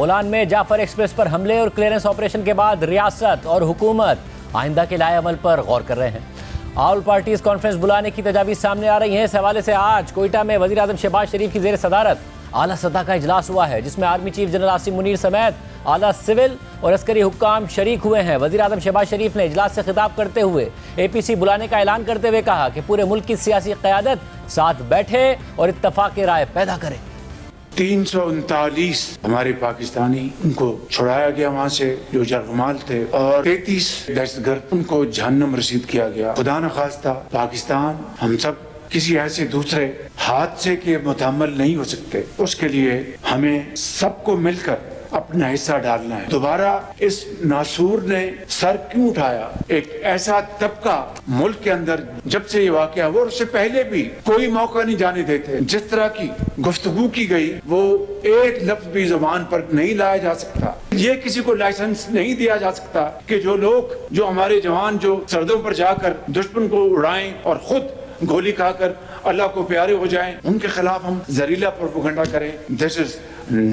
بولان میں جعفر ایکسپریس پر حملے اور کلیئرنس آپریشن کے بعد ریاست اور حکومت آئندہ کے لائے عمل پر غور کر رہے ہیں۔ آل پارٹیز کانفرنس بلانے کی تجاویز سامنے آ رہی ہیں۔ اس حوالے سے آج کوئٹہ میں وزیر اعظم شہباز شریف کی زیر صدارت اعلیٰ سطح کا اجلاس ہوا ہے، جس میں army chief general Asim Munir سمیت اعلیٰ سول اور عسکری حکام شریک ہوئے ہیں۔ وزیر اعظم شہباز شریف نے اجلاس سے خطاب کرتے ہوئے APC بلانے کا اعلان کرتے ہوئے کہا کہ پورے ملک کی سیاسی قیادت ساتھ بیٹھے اور اتفاق رائے پیدا کرے۔ 339 ہمارے پاکستانی ان کو چھڑایا گیا وہاں سے جو جرمال تھے، اور 33 دہشت گرد ان کو جہنم رسید کیا گیا۔ خدا نخواستہ پاکستان ہم سب کسی ایسے دوسرے حادثے کے متحمل نہیں ہو سکتے، اس کے لیے ہمیں سب کو مل کر اپنا حصہ ڈالنا ہے۔ دوبارہ اس ناسور نے سر کیوں اٹھایا؟ ایک ایسا طبقہ ملک کے اندر جب سے یہ واقعہ ہوا اور اس سے پہلے بھی کوئی موقع نہیں جانے دیتے۔ جس طرح کی گفتگو کی گئی وہ ایک لفظ بھی زبان پر نہیں لایا جا سکتا۔ یہ کسی کو لائسنس نہیں دیا جا سکتا کہ جو لوگ، جو ہمارے جوان جو سردوں پر جا کر دشمن کو اڑائیں اور خود گولی کھا کر اللہ کو پیارے ہو جائیں، ان کے خلاف ہم زہریلا پروپیگنڈا کریں۔ This is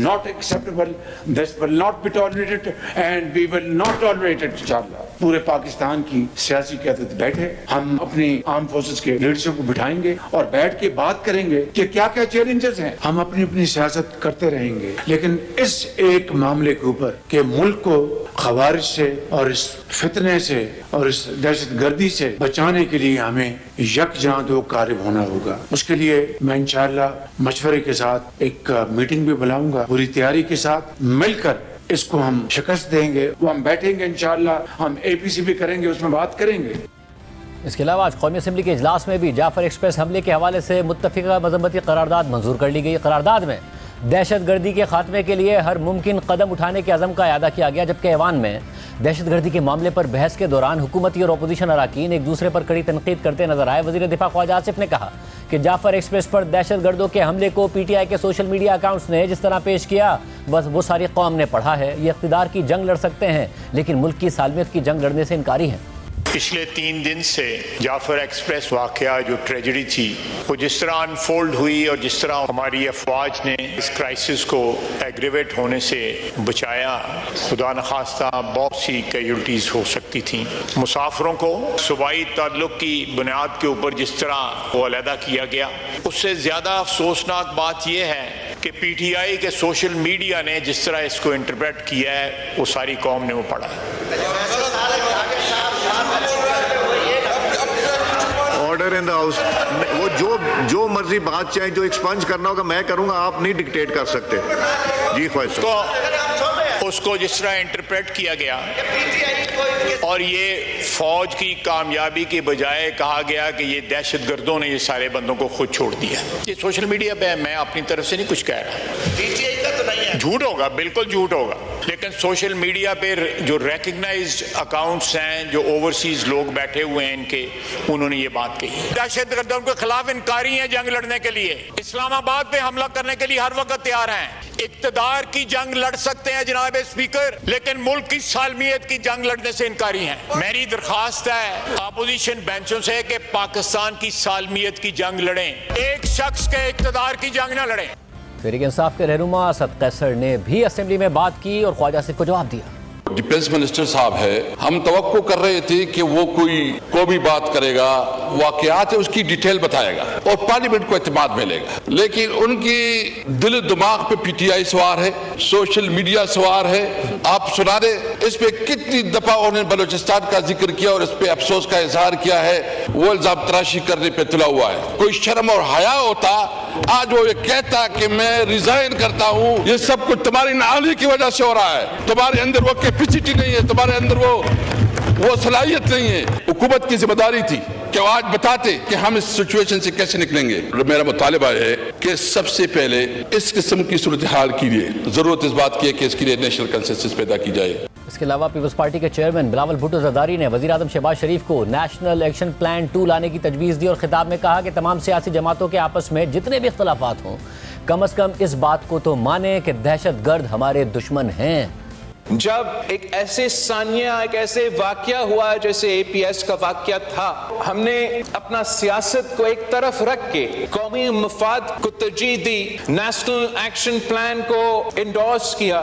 not acceptable. This will not be tolerated and we will not tolerate it inshallah۔ پورے پاکستان کی سیاسی قیادت بیٹھے، ہم اپنی آرم فورسز کے لیڈرشپ کو بٹھائیں گے اور بیٹھ کے بات کریں گے کہ کیا کیا چیلنجز ہیں۔ ہم اپنی سیاست کرتے رہیں گے، لیکن اس ایک معاملے کے اوپر کہ ملک کو خوارج سے اور اس فتنے سے اور اس دہشت گردی سے بچانے کے لیے ہمیں یکجاں دو قارب ہونا ہوگا۔ اس کے لیے میں انشاءاللہ مشورے کے ساتھ ایک میٹنگ بھی بلاؤں گا، پوری تیاری کے ساتھ مل کر اس کو ہم شکست دیں گے۔ وہ ہم بیٹھیں گے انشاءاللہ، ہم APC بھی کریں گے، اس میں بات کریں گے۔ اس کے علاوہ آج قومی اسمبلی کے اجلاس میں بھی جعفر ایکسپریس حملے کے حوالے سے متفقہ مذمتی قرارداد منظور کر لی گئی۔ قرارداد میں دہشت گردی کے خاتمے کے لیے ہر ممکن قدم اٹھانے کے عزم کا اعادہ کیا گیا، جبکہ ایوان میں دہشت گردی کے معاملے پر بحث کے دوران حکومتی اور اپوزیشن اراکین ایک دوسرے پر کڑی تنقید کرتے نظر آئے۔ وزیر دفاع خواجہ آصف نے کہا کہ جعفر ایکسپریس پر دہشت گردوں کے حملے کو PTI کے سوشل میڈیا اکاؤنٹس نے جس طرح پیش کیا بس وہ ساری قوم نے پڑھا ہے۔ یہ اقتدار کی جنگ لڑ سکتے ہیں لیکن ملک کی سالمیت کی جنگ لڑنے سے انکاری ہیں۔ پچھلے 3 دن سے جعفر ایکسپریس واقعہ جو ٹریجڈی تھی وہ جس طرح انفولڈ ہوئی اور جس طرح ہماری افواج نے اس کرائسس کو ایگریویٹ ہونے سے بچایا، خدا نخواستہ بہت سی کیجولٹیز ہو سکتی تھیں۔ مسافروں کو صوبائی تعلق کی بنیاد کے اوپر جس طرح وہ علیحدہ کیا گیا، اس سے زیادہ افسوسناک بات یہ ہے کہ PTI کے سوشل میڈیا نے جس طرح اس کو انٹرپریٹ کیا ہے وہ ساری قوم نے وہ پڑھا ہے۔ آرڈر ان دا ہاؤس، وہ جو مرضی بات چاہیں، جو ایکسپنج کرنا ہوگا میں کروں گا، آپ نہیں ڈکٹیٹ کر سکتے۔ جی خواہش اس کو جس طرح انٹرپریٹ کیا گیا اور یہ فوج کی کامیابی کے بجائے کہا گیا کہ یہ دہشت گردوں نے یہ سارے بندوں کو خود چھوڑ دیا۔ یہ سوشل میڈیا پہ میں اپنی طرف سے نہیں کچھ کہہ رہا، جھوٹ ہوگا، بالکل جھوٹ ہوگا، لیکن سوشل میڈیا پہ جو ریکگنائزڈ اکاؤنٹس ہیں، جو اوورسیز لوگ بیٹھے ہوئے ہیں ان کے، انہوں نے یہ بات کہی۔ دہشت گردوں کے خلاف انکاری ہیں جنگ لڑنے کے لیے، اسلام آباد پہ حملہ کرنے کے لیے ہر وقت تیار ہیں۔ اقتدار کی جنگ لڑ سکتے ہیں جناب اسپیکر، لیکن ملک کی سالمیت کی جنگ لڑنے سے انکاری ہیں۔ میری درخواست ہے اپوزیشن بینچوں سے کہ پاکستان کی سالمیت کی جنگ لڑیں، ایک شخص کے اقتدار کی جنگ نہ لڑیں۔ تحریک انصاف کے رہنما اسد قیصر نے بھی اسمبلی میں بات کی اور خواجہ آصف کو جواب دیا۔ ڈیفنس منسٹر صاحب ہے، ہم توقع کر رہے تھے کہ وہ کوئی بھی بات کرے گا، واقعات ہے اس کی ڈیٹیل بتائے گا اور پارلیمنٹ کو اعتماد ملے گا، لیکن ان کی دل دماغ پہ PTI سوار ہے، سوشل میڈیا سوار ہے۔ آپ سنا دیں اس پہ کتنی دفعہ انہوں نے بلوچستان کا ذکر کیا اور اس پہ افسوس کا اظہار کیا ہے، وہ الزام تراشی کرنے پہ تلا ہوا ہے۔ کوئی شرم اور حیا ہوتا آج وہ یہ کہتا کہ میں ریزائن کرتا ہوں، یہ سب کچھ تمہاری نااہلی کی وجہ سے ہو رہا ہے، تمہارے اندر وہ کیپیسٹی نہیں ہے، تمہارے اندر وہ صلاحیت نہیں ہے۔ حکومت کی ذمہ داری تھی کہ وہ آج بتاتے کہ ہم اس سچویشن سے کیسے نکلیں گے۔ میرا مطالبہ ہے کہ سب سے پہلے اس قسم کی صورتحال کے لیے ضرورت اس بات کی ہے کہ اس کے لیے نیشنل کنسنسس پیدا کی جائے۔ اس کے علاوہ پیپلز پارٹی کے چیئرمین بلاول بھٹو زرداری نے وزیر اعظم شہباز شریف کو نیشنل ایکشن پلان 2 لانے کی تجویز دی اور خطاب میں کہا کہ تمام سیاسی جماعتوں کے آپس میں جتنے بھی اختلافات ہوں، کم از کم اس بات کو تو مانیں کہ دہشت گرد ہمارے دشمن ہیں۔ جب ایک ایسے ثانیہ، ایک ایسے واقعہ ہوا جیسے APS کا واقعہ تھا، ہم نے اپنا سیاست کو ایک طرف رکھ کے قومی مفاد کو ترجیح دی، نیشنل ایکشن پلان کو انڈورس کیا